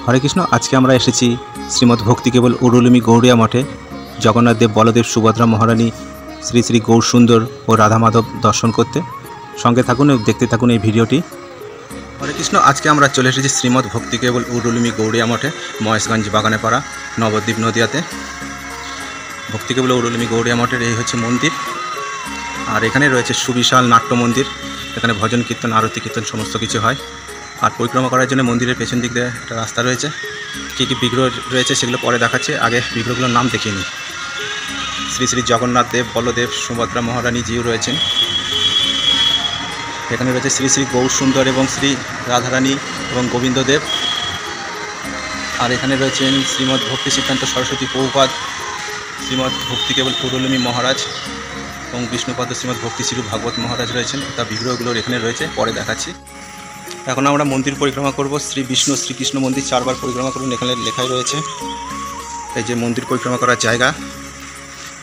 হরে কৃষ্ণ। আজকে আমরা এসেছি শ্রীমদ্ ভক্তি কেবল উরুলুমি গৌড়িয়া মঠে জগন্নাথ দেব, বলদেব, সুভদ্রা মহারানী, শ্রী শ্রী গৌর সুন্দর ও রাধা মাধব দর্শন করতে। সঙ্গে থাকুন এবং দেখতে থাকুন এই ভিডিওটি। হরে কৃষ্ণ। আজকে আমরা চলে এসেছি শ্রীমদ্ ভক্তি কেবল উরুলুমি গৌড়িয়া মঠে, মহেশগঞ্জ বাগানেপাড়া, নবদ্বীপ নদিয়াতে। ভক্তি কেবল উরুলুমি গৌড়িয়া মঠের এই হচ্ছে মন্দির। আর এখানে রয়েছে সুবিশাল নাট্য মন্দির। এখানে ভজন কীর্তন, আরতি কীর্তন সমস্ত কিছু হয়। আর পরিক্রমা করার জন্য মন্দিরের পেছন দিক দিয়ে একটা রাস্তা রয়েছে। কী কী বিগ্রহ রয়েছে সেগুলো পরে দেখাচ্ছে, আগে বিগ্রহগুলোর নাম দেখিয়ে নিই। শ্রী শ্রী জগন্নাথ দেব, বলদেব, সুভদ্রা মহারানী জিউ রয়েছেন। এখানে রয়েছে শ্রী শ্রী গৌর সুন্দর এবং শ্রী রাধারানী এবং গোবিন্দ দেব। আর এখানে রয়েছেন শ্রীমদ্ ভক্তি সিদ্ধান্ত সরস্বতী প্রভুপাদ, শ্রীমদ্ ভক্তি কেবল উরুলুমি মহারাজ এবং বিষ্ণুপদ শ্রীমদ্ ভক্তি শ্রী ভাগবত মহারাজ রয়েছেন। তার বিগ্রহগুলোর এখানে রয়েছে, পরে দেখাচ্ছি। এখন আমরা মন্দির পরিক্রমা করব। শ্রী বিষ্ণু শ্রীকৃষ্ণ মন্দির 4 বার পরিক্রমা করুন, এখানে লেখাই রয়েছে। এই যে মন্দির পরিক্রমা করার জায়গা,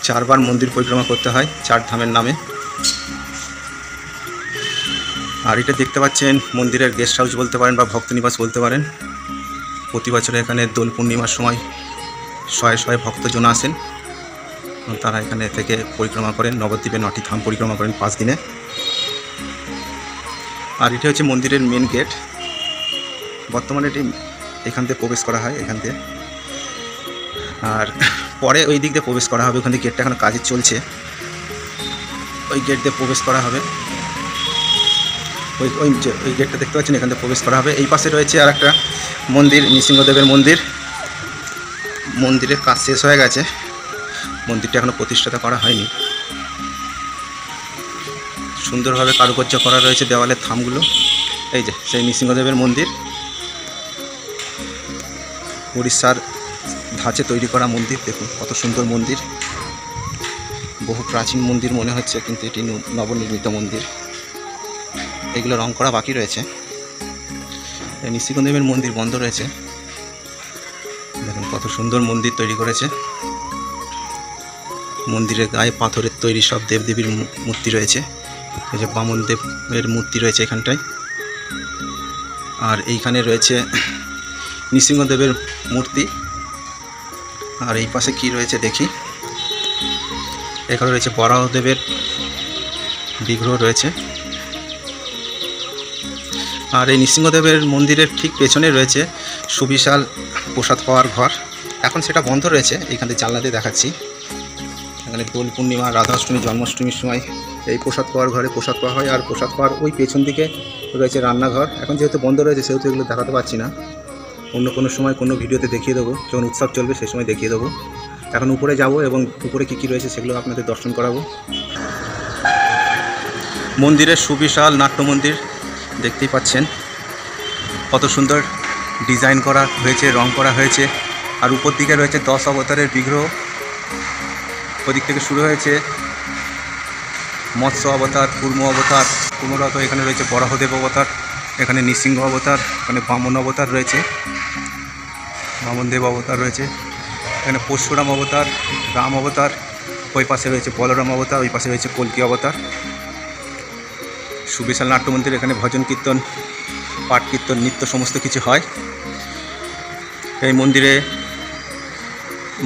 4 বার মন্দির পরিক্রমা করতে হয় 4 ধামের নামে। আর এটা দেখতে পাচ্ছেন মন্দিরের গেস্ট হাউস বলতে পারেন বা ভক্তনিবাস বলতে পারেন। প্রতি বছর এখানে দোল পূর্ণিমার সময় শয়ে শয়ে ভক্তজন আসেন, তারা এখানে থেকে পরিক্রমা করেন। নবদ্বীপে 9টি ধাম পরিক্রমা করেন 5 দিনে। আর এটা হচ্ছে মন্দিরের মেন গেট। বর্তমানে এটি এখান থেকে প্রবেশ করা হয়, এখান থেকে। আর পরে ওই দিক দিয়ে প্রবেশ করা হবে, ওখান থেকে গেটটা এখন কাজে চলছে। ওই গেট দিয়ে প্রবেশ করা হবে। ওই গেটটা দেখতে পাচ্ছেন, এখান থেকে প্রবেশ করা হবে। এই পাশে রয়েছে আর একটা মন্দির, নৃসিংহদেবের মন্দির। মন্দিরের কাজ শেষ হয়ে গেছে, মন্দিরটা এখনও প্রতিষ্ঠাতা করা হয়নি। সুন্দরভাবে কারুকার্য করা রয়েছে দেওয়ালের থামগুলো। এই যে সেই নৃসিংহদেবের মন্দির, উড়িষ্যার ধাঁচে তৈরি করা মন্দির। দেখুন কত সুন্দর মন্দির, বহু প্রাচীন মন্দির মনে হচ্ছে, কিন্তু এটি নবনির্মিত মন্দির। এগুলো রং করা বাকি রয়েছে। নৃসিংহদেবের মন্দির বন্ধ রয়েছে। দেখুন কত সুন্দর মন্দির তৈরি করেছে। মন্দিরের গায়ে পাথরের তৈরি সব দেবদেবীর মূর্তি রয়েছে। এই যে বামন দেবের মূর্তি রয়েছে এখানটায়। আর এইখানে রয়েছে নৃসিংহদেবের মূর্তি। আর এই পাশে কি রয়েছে দেখি। এখানে রয়েছে বরাহদেবের বিগ্রহ রয়েছে। আর এই নৃসিংহদেবের মন্দিরের ঠিক পেছনে রয়েছে সুবিশাল প্রসাদ পাওয়ার ঘর। এখন সেটা বন্ধ রয়েছে। এইখানে জানলা দিয়ে দেখাচ্ছি। এখানে দোল পূর্ণিমা, রাধাষ্টমী, জন্মাষ্টমীর সময় এই প্রসাদ পাওয়ার ঘরে প্রসাদ পাওয়া হয়। আর প্রসাদ পাওয়ার ওই পেছন দিকে রয়েছে রান্নাঘর। এখন যেহেতু বন্ধ রয়েছে সেহেতু এগুলো দেখাতে পারছি না। অন্য কোনো সময় কোনো ভিডিওতে দেখিয়ে দেবো, যখন উৎসব চলবে সেই সময় দেখিয়ে দেবো। এখন উপরে যাব এবং উপরে কী কী রয়েছে সেগুলো আপনাদের দর্শন করাবো। মন্দিরের সুবিশাল নাট্য মন্দির দেখতেই পাচ্ছেন, কত সুন্দর ডিজাইন করা হয়েছে, রং করা হয়েছে। আর উপর দিকে রয়েছে 10 অবতারের বিগ্রহ। ওদিক থেকে শুরু হয়েছে মৎস্য অবতার, কুর্ম অবতার, কুর্মরত। এখানে রয়েছে বরাহদেব অবতার, এখানে নৃসিংহ অবতার, এখানে বামন অবতার রয়েছে, বামনদেব অবতার রয়েছে। এখানে পরশুরাম অবতার, রাম অবতার। ওই পাশে রয়েছে বলরাম অবতার, ওই পাশে রয়েছে কল্কি অবতার। সুবিশাল নাট্য মন্দির। এখানে ভজন কীর্তন, পাঠ কীর্তন, নৃত্য সমস্ত কিছু হয়। এই মন্দিরে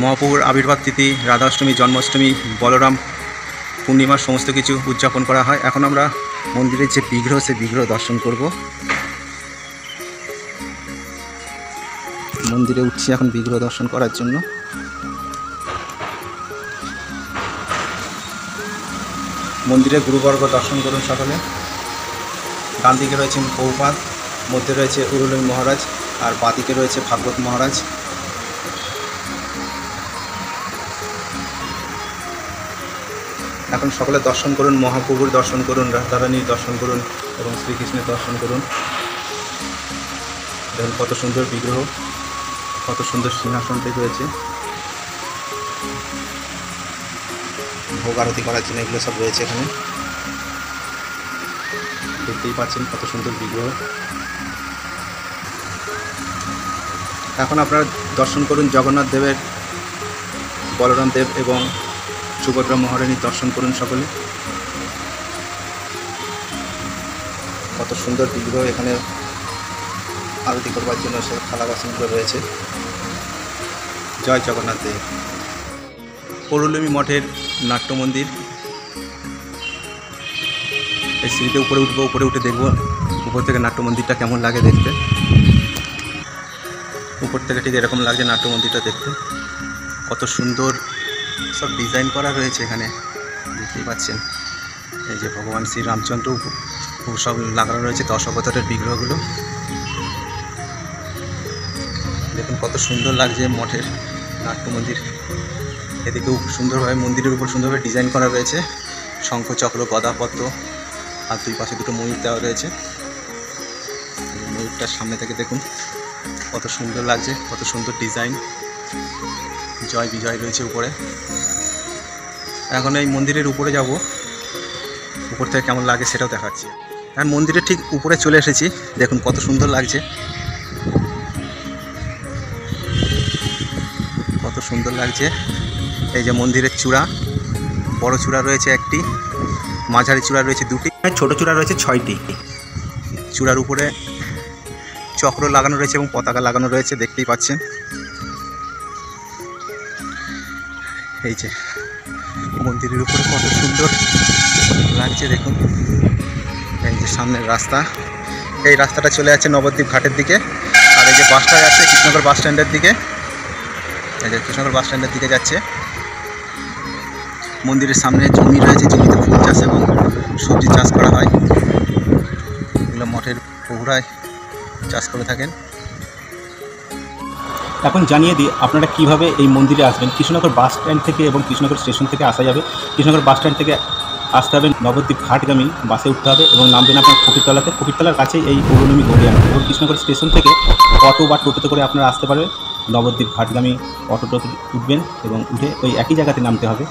মহাপ্রভুর আবির্ভাব তিথি, রাধাষ্টমী, জন্মাষ্টমী, বলরাম পূর্ণিমার সমস্ত কিছু উদযাপন করা হয়। এখন আমরা মন্দিরের যে বিগ্রহ, সে বিগ্রহ দর্শন করব। মন্দিরে উঠছি এখন বিগ্রহ দর্শন করার জন্য। মন্দিরে গুরুবর্গ দর্শন করুন সকলে। ডান দিকে রয়েছেন প্রভুপাদ, মধ্যে রয়েছে উরুলুমি মহারাজ, আর বাঁ দিকে রয়েছে ভাগবত মহারাজ। এখন সকলে দর্শন করুন, মহাপ্রভুর দর্শন করুন, রাধারানীর দর্শন করুন এবং শ্রীকৃষ্ণের দর্শন করুন। দেখুন কত সুন্দর বিগ্রহ, কত সুন্দর সিংহাসনটি রয়েছে ভোগ আরতি করার জন্য। এগুলো সব রয়েছে এখানে, দেখতেই পাচ্ছেন কত সুন্দর বিগ্রহ। এখন আপনারা দর্শন করুন জগন্নাথ দেবের, বলরাম দেব এবং সুভদ্রা মহারানীর দর্শন করুন সকলে। কত সুন্দর বিগ্রহ এখানে আরতি করবার জন্য সব থালা বাসনগুলো রয়েছে। জয় জগন্নাথ দেব। অরুলমী মঠের নাট্য মন্দির। এই সিঁড়িতে উপরে উঠবো, উপরে উঠে দেখবো উপর থেকে নাট্য মন্দিরটা কেমন লাগে দেখতে। উপর থেকে ঠিক এরকম লাগছে নাট্য মন্দিরটা দেখতে। কত সুন্দর সব ডিজাইন করা রয়েছে এখানে, দেখতেই পাচ্ছেন। এই যে ভগবান শ্রী রামচন্দ্র সব লাগানো রয়েছে, 10 অবতারের বিগ্রহগুলো। দেখুন কত সুন্দর লাগছে মঠের নাট্য মন্দির। এদিকেও সুন্দরভাবে মন্দিরের উপর সুন্দরভাবে ডিজাইন করা রয়েছে, শঙ্খ চক্র গদা পদ্ম, আর দুই পাশে দুটো ময়ূর দেওয়া রয়েছে। ময়ূরটার সামনে থেকে দেখুন কত সুন্দর লাগছে, কত সুন্দর ডিজাইন। জয় বিজয় রয়েছে উপরে। এখন এই মন্দিরের উপরে যাব, উপর থেকে কেমন লাগে সেটাও দেখাচ্ছি। আর মন্দিরের ঠিক উপরে চলে এসেছি, দেখুন কত সুন্দর লাগছে, কত সুন্দর লাগছে। এই যে মন্দিরের চূড়া, বড় চূড়া রয়েছে একটি, মাঝারি চূড়া রয়েছে দুটি, ছোট চূড়া রয়েছে 6টি। চূড়ার উপরে চক্র লাগানো রয়েছে এবং পতাকা লাগানো রয়েছে, দেখতেই পাচ্ছেন। এই যে মন্দিরের উপরে কত সুন্দর লাগছে দেখুন। এই যে সামনের রাস্তা, এই রাস্তাটা চলে যাচ্ছে নবদ্বীপ ঘাটের দিকে। আর এই যে বাসটা যাচ্ছে কৃষ্ণনগর বাস স্ট্যান্ডের দিকে। এই যে কৃষ্ণনগর বাস স্ট্যান্ডের দিকে যাচ্ছে। মন্দিরের সামনে জমি রয়েছে, জমিতে ফুল চাষ এবং সবজি চাষ করা হয়। এগুলো মঠের প্রভুরাই চাষ করে থাকেন। এখন জানিয়ে দিই আপনারা কিভাবে এই মন্দিরে আসবেন। কৃষ্ণনগর বাস স্ট্যান্ড থেকে এবং কৃষ্ণনগর স্টেশন থেকে আসা যাবে। কৃষ্ণনগর বাস স্ট্যান্ড থেকে আসতে হবে নবদ্বীপ ঘাটগামী বাসে উঠতে হবে এবং নামবেন আপনার ফকিরতলাতে। ফকিরতলার কাছেই এই অরুলমী গৌড়িয়া মঠ। এবং কৃষ্ণনগর স্টেশন থেকে অটো বা টোটোতে করে আপনারা আসতে পারবেন। নবদ্বীপ ঘাটগামী অটোতে উঠবেন এবং উঠে ওই একই জায়গাতে নামতে হবে,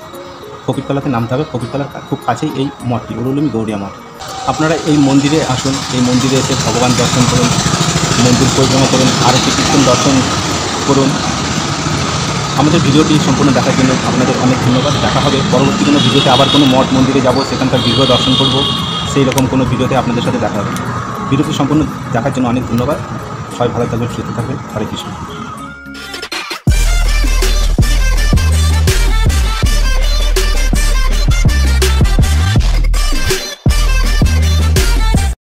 ফকিরতলাতে নামতে হবে। ফকিরতলার খুব কাছেই এই মঠটি, অরুলমী গৌড়িয়া মঠ। আপনারা এই মন্দিরে আসুন, এই মন্দিরে এসে ভগবান দর্শন করুন, মন্দির পরিক্রমা করুন, আরতি কীর্তন দর্শন করুন। আমাদের ভিডিওটি সম্পূর্ণ দেখার জন্য আপনাদের অনেক ধন্যবাদ। দেখা হবে পরবর্তী কোনো ভিডিওতে, আবার কোনো মঠ মন্দিরে যাব, সেখানকার বিগ্রহ দর্শন করব, সেই রকম কোনো ভিডিওতে আপনাদের সাথে দেখা হবে। ভিডিওটি সম্পূর্ণ দেখার জন্য অনেক ধন্যবাদ। সবাই ভালো থাকবেন, সুস্থ থাকবেন। হরে কৃষ্ণ।